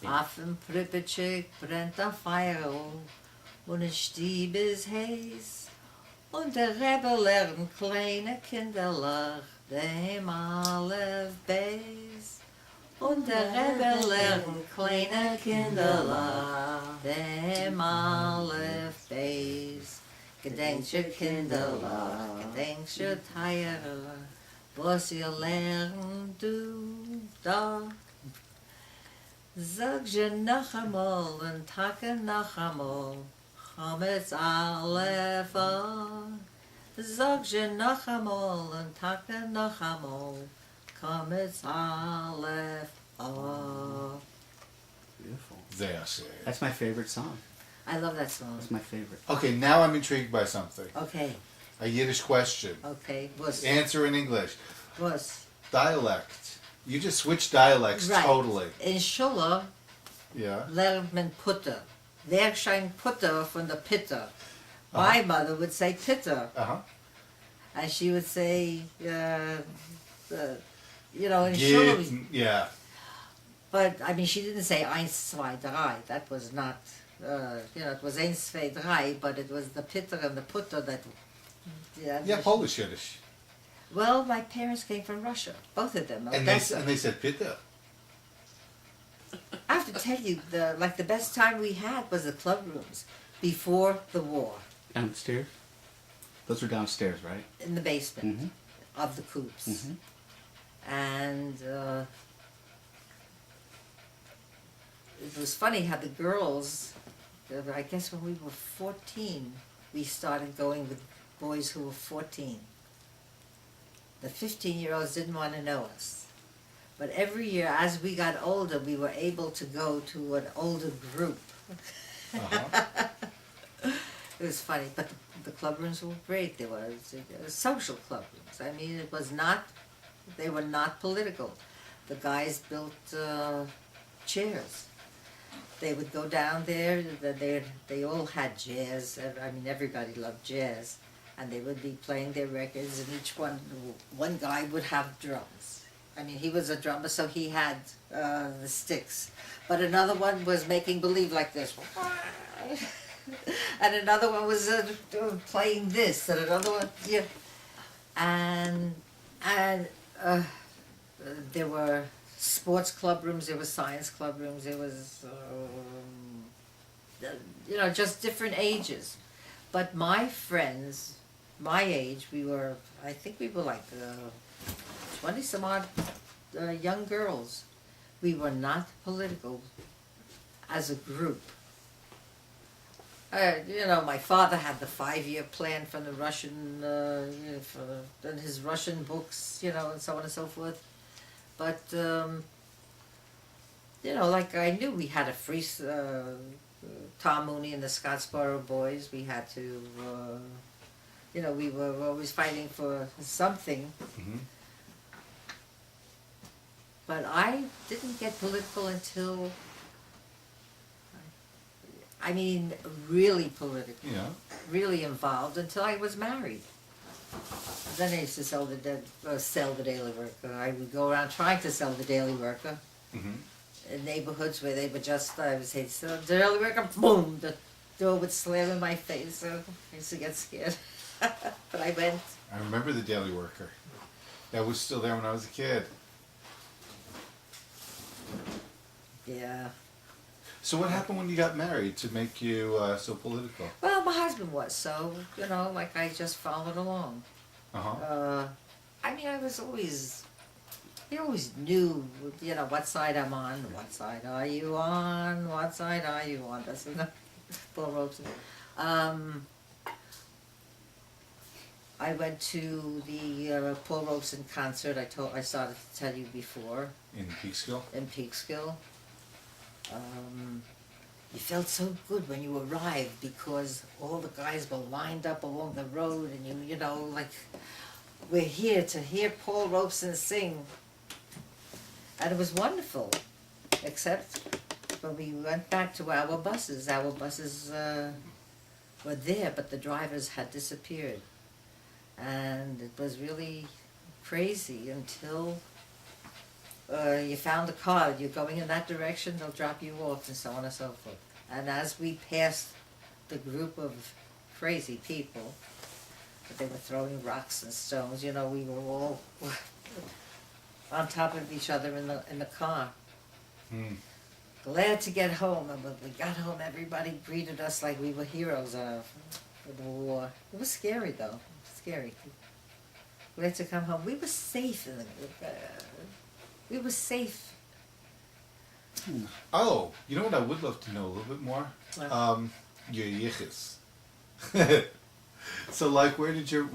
Auf dem Pripetschik brennt der Feuer und ein Stieb ist heiß. Und der Rebbe lernt kleine Kinderlach, dem Aleph Beis. Und der Rebbe lernt kleine Kinderlach, dem Aleph Beis. Gedenkje Kinderlach, gedenkje Teierlach, was ihr lernt du da. Sag je noch einmal und Tage noch einmal, Chametz Aleph A. Sag je noch einmal und Tage noch einmal, Chametz Aleph A. Beautiful. Sehr schön. That's my favorite song. I love that song. That's my favorite. Okay, now I'm intrigued by something. Okay, A Yiddish question. okay, was, Answer in English. was. Dialect. You just switched dialects Right. totally. In Schule Yeah. lernt man Putter. Wer scheint Putter von der Pitter? My mother would say Pitter. Uh-huh. And she would say, you know, in Schule, Yeah. but I mean, she didn't say eins, zwei, drei. That was not, you know, it was eins, zwei, drei, but it was the Pitter and the Putter that. Yeah, Polish Yiddish. Well, my parents came from Russia, both of them. And they said pitta. I have to tell you, the best time we had was the club rooms before the war Downstairs? Those were downstairs, right? in the basement Mm-hmm. of the Coops. Mm-hmm. And it was funny how the girls, I guess when we were 14, we started going with boys who were 14. The 15-year-olds didn't want to know us. But every year, as we got older, we were able to go to an older group. Uh-huh. It was funny, but the club rooms were great. They were social club rooms. I mean, it was not, they were not political. The guys built chairs. They would go down there, they all had jazz. I mean, everybody loved jazz. And they would be playing their records, and each one guy would have drums. I mean, he was a drummer, so he had the sticks. But another one was making believe like this. And another one was playing this, and another one, yeah. And there were sports club rooms, there were science club rooms, there was, you know, just different ages. But my friends, my age, I think we were like 20 some odd young girls. We were not political as a group. You know, my father had the 5-year plan from the Russian, you know, in his Russian books, you know, and so on and so forth. But, you know, like I knew we had a free, Tom Mooney and the Scottsboro Boys, we had to, you know, we were always fighting for something. Mm-hmm. But I didn't get political until, I mean, really political, Yeah. really involved until I was married. Then I used to sell the Daily Worker. I would go around trying to sell the Daily Worker Mm-hmm. in neighborhoods where they would just, I would say, sell the Daily Worker, boom, the door would slam in my face, so I used to get scared. But I went. I remember the Daily Worker. That was still there when I was a kid. Yeah. So what happened when you got married to make you so political? Well, my husband was, so, you know, like I just followed along. Uh-huh. I mean, he always knew, you know, what side I'm on, what side are you on, what side are you on, that's enough. Paul Robeson. I went to the Paul Robeson concert, I started to tell you before, In Peekskill? in Peekskill. You felt so good when you arrived because all the guys were lined up along the road and you know, like, we're here to hear Paul Robeson sing. And it was wonderful, except when we went back to our buses were there, but the drivers had disappeared. And it was really crazy until you found a car, you're going in that direction, they'll drop you off, and so on and so forth. And as we passed the group of crazy people, they were throwing rocks and stones, you know, we were all on top of each other in the car. Hmm. Glad to get home, and when we got home, everybody greeted us like we were heroes of the war. It was scary, though. Scary. Glad to come home. We were safe in the. We were safe. Oh, you know what I would love to know a little bit more? What? Your yichus. So, like, where did your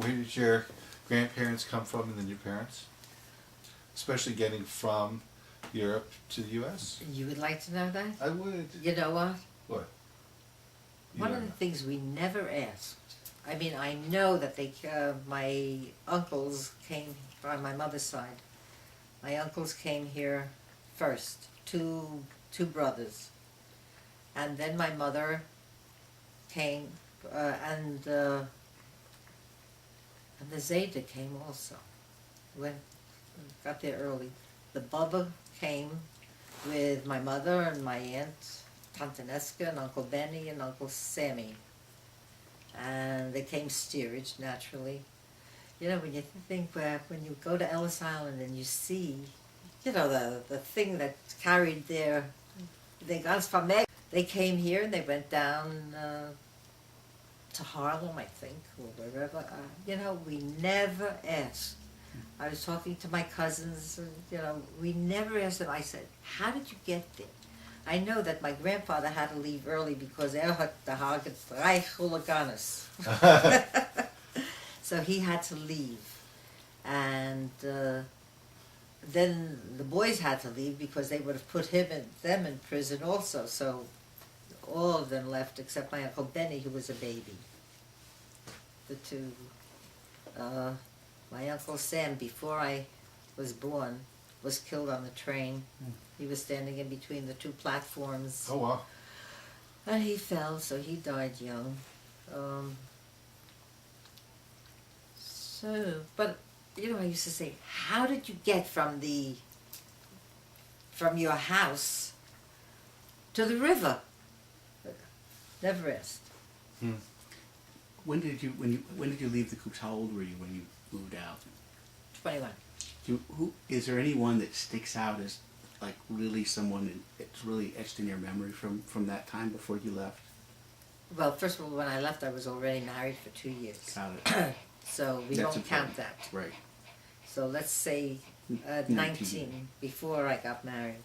grandparents come from, and then your parents? Especially getting from Europe to the U.S. You would like to know that? I would. You know what? What? One of the things we never asked. I mean, I know that my uncles came on my mother's side. My uncles came here first, two brothers, and then my mother came, and the Zeta came also. Got there early. The Bubba came with my mother and my aunt, Tante Neska, and Uncle Benny and Uncle Sammy. And they came steerage, naturally. You know, when you think back, when you go to Ellis Island and you see, you know, the thing that carried they got us from Meg. They came here and they went down to Harlem, I think, or wherever. You know, we never asked. I was talking to my cousins, you know, we never asked them. I said, how did you get there? I know that my grandfather had to leave early because had drei hooligans. So he had to leave. And then the boys had to leave because they would have put them in prison also. So all of them left except my Uncle Benny, who was a baby. The two. My Uncle Sam, before I was born, was killed on the train. He was standing in between the two platforms. Oh, wow. And he fell, so he died young. But, you know, I used to say, how did you get from your house to the river? Never asked. Hmm. When did you leave the Coops? How old were you when you moved out? 21. Is there anyone that sticks out as like really someone that's really etched in your memory from that time before you left? Well, first of all, when I left, I was already married for 2 years. Got it. So we That's don't count that. Right. So let's say 19, before I got married.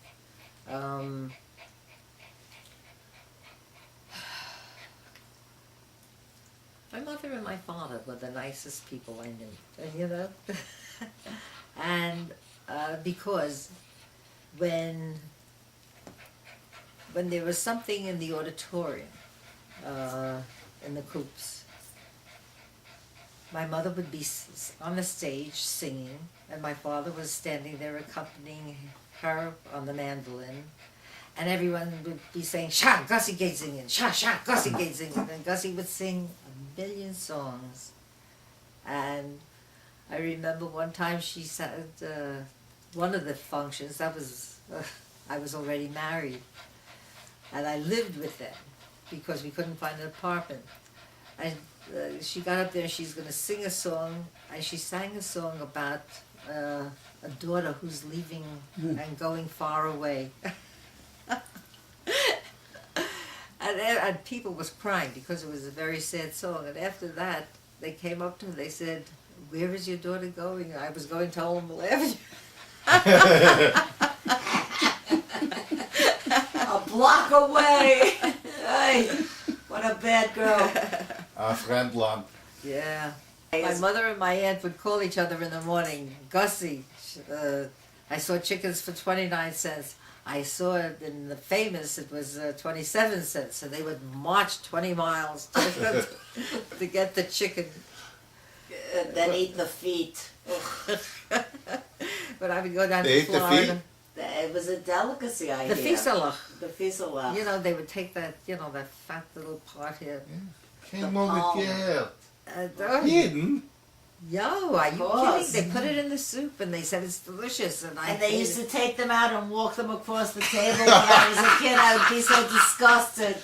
My mother and my father were the nicest people I knew, you know? And because when there was something in the auditorium, in the Coops, my mother would be on the stage singing, and my father was standing there accompanying her on the mandolin, and everyone would be saying, "Sha, Gussie Gate singing, Sha, Gussie Gate singing," and Gussie would sing 1,000,000 songs. And I remember one time she said, one of the functions, that was, I was already married, and I lived with them because we couldn't find an apartment. And she got up there and she's going to sing a song, and she sang a song about a daughter who's leaving and going far away. And people was crying because it was a very sad song. And after that, they came up to her, they said, "Where is your daughter going?" I was going to Olmsted Avenue. A block away. Hey, what a bad girl. Friendland. Yeah. My mother and my aunt would call each other in the morning, "Gussie, I saw chickens for 29 cents. I saw it in the Famous, it was 27 cents. So they would march 20 miles to get the chicken. Then eat the feet. But I would go down They to ate the Florida. It was a delicacy, I The hear. fisalach. The fisalach. You know, they would take that, you know, that fat little part here. Geen mogelijk geld. Don't- Hidden? Yo, are you course. kidding? They put it in the soup and they said it's delicious, and I And they hated used it. to take them out and walk them across the table when I was a kid. I would be so disgusted.